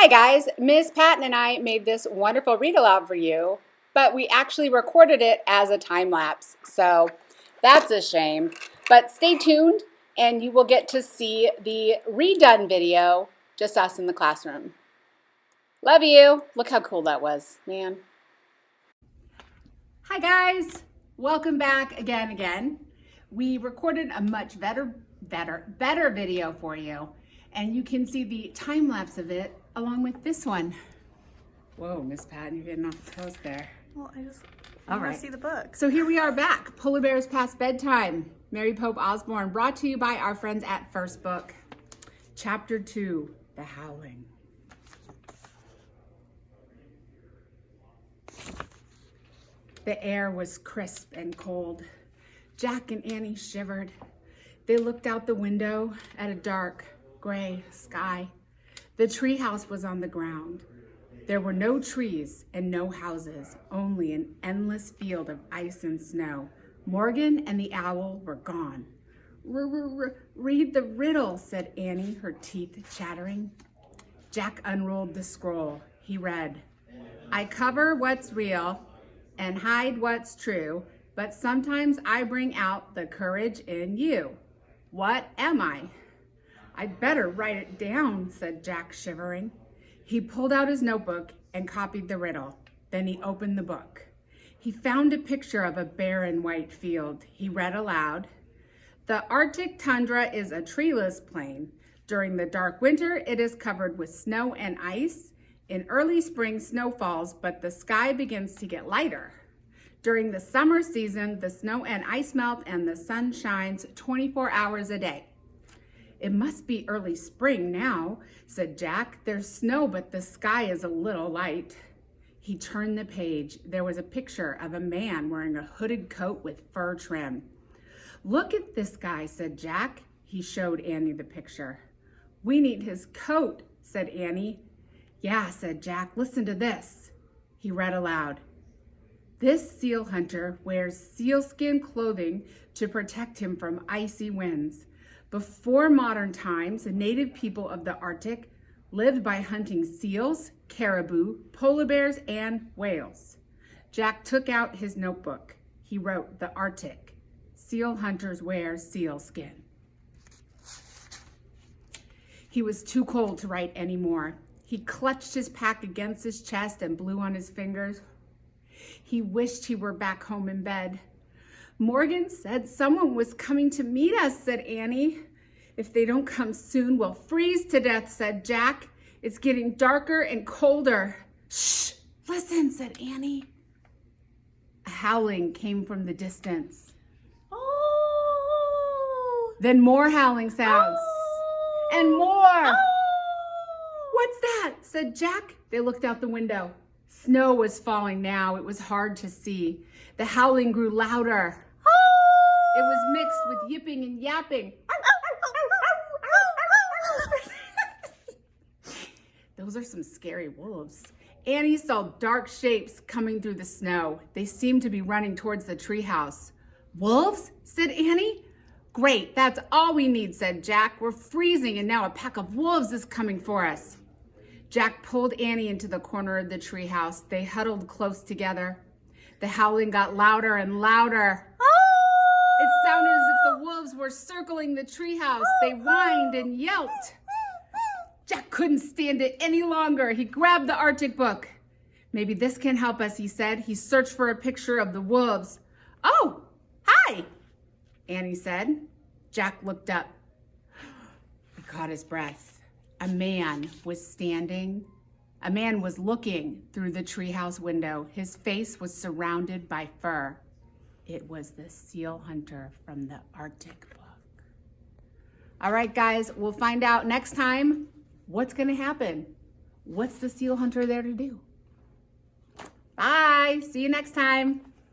Hi guys, Miss Patton and I made this wonderful read aloud for you, but we actually recorded it as a time lapse, so that's a shame. But stay tuned and you will get to see the redone video, just us in the classroom. Love you. Look how cool that was, man. Hi guys, welcome back again. We recorded a much better video for you, and you can see the time lapse of it along with this one. Whoa, Miss Patton, you're getting off the coast there. Well, I want to see the book. So here we are back, Polar Bears Past Bedtime, Mary Pope Osborne, brought to you by our friends at First Book. Chapter 2, The Howling. The air was crisp and cold. Jack and Annie shivered. They looked out the window at a dark, gray sky. The treehouse was on the ground. There were no trees and no houses, only an endless field of ice and snow. Morgan and the owl were gone. Read the riddle, said Annie, her teeth chattering. Jack unrolled the scroll. He read, I cover what's real and hide what's true, but sometimes I bring out the courage in you. What am I? I'd better write it down, said Jack, shivering. He pulled out his notebook and copied the riddle. Then he opened the book. He found a picture of a barren white field. He read aloud, the Arctic tundra is a treeless plain. During the dark winter, it is covered with snow and ice. In early spring, snow falls, but the sky begins to get lighter. During the summer season, the snow and ice melt and the sun shines 24 hours a day. It must be early spring now, said Jack. There's snow, but the sky is a little light. He turned the page. There was a picture of a man wearing a hooded coat with fur trim. Look at this guy, said Jack. He showed Annie the picture. We need his coat, said Annie. Yeah, said Jack. Listen to this. He read aloud. This seal hunter wears sealskin clothing to protect him from icy winds. Before modern times, the native people of the Arctic lived by hunting seals, caribou, polar bears, and whales. Jack took out his notebook. He wrote, the Arctic. Seal hunters wear sealskin. He was too cold to write anymore. He clutched his pack against his chest and blew on his fingers. He wished he were back home in bed. Morgan said someone was coming to meet us, said Annie. If they don't come soon, we'll freeze to death, said Jack. It's getting darker and colder. Shh, listen, said Annie. A howling came from the distance. Oh! Then more howling sounds. Oh! And more. Oh! What's that? Said Jack. They looked out the window. Snow was falling now. It was hard to see. The howling grew louder. It was mixed with yipping and yapping. Those are some scary wolves. Annie saw dark shapes coming through the snow. They seemed to be running towards the treehouse. Wolves? Said Annie. Great, that's all we need, said Jack. We're freezing and now a pack of wolves is coming for us. Jack pulled Annie into the corner of the treehouse. They huddled close together. The howling got louder and louder. It sounded as if the wolves were circling the treehouse. They whined and yelped. Jack couldn't stand it any longer. He grabbed the Arctic book. Maybe this can help us, he said. He searched for a picture of the wolves. Oh, hi, Annie said. Jack looked up. He caught his breath. A man was looking through the treehouse window. His face was surrounded by fur. It was the seal hunter from the Arctic book. All right, guys, we'll find out next time what's going to happen. What's the seal hunter there to do? Bye. See you next time.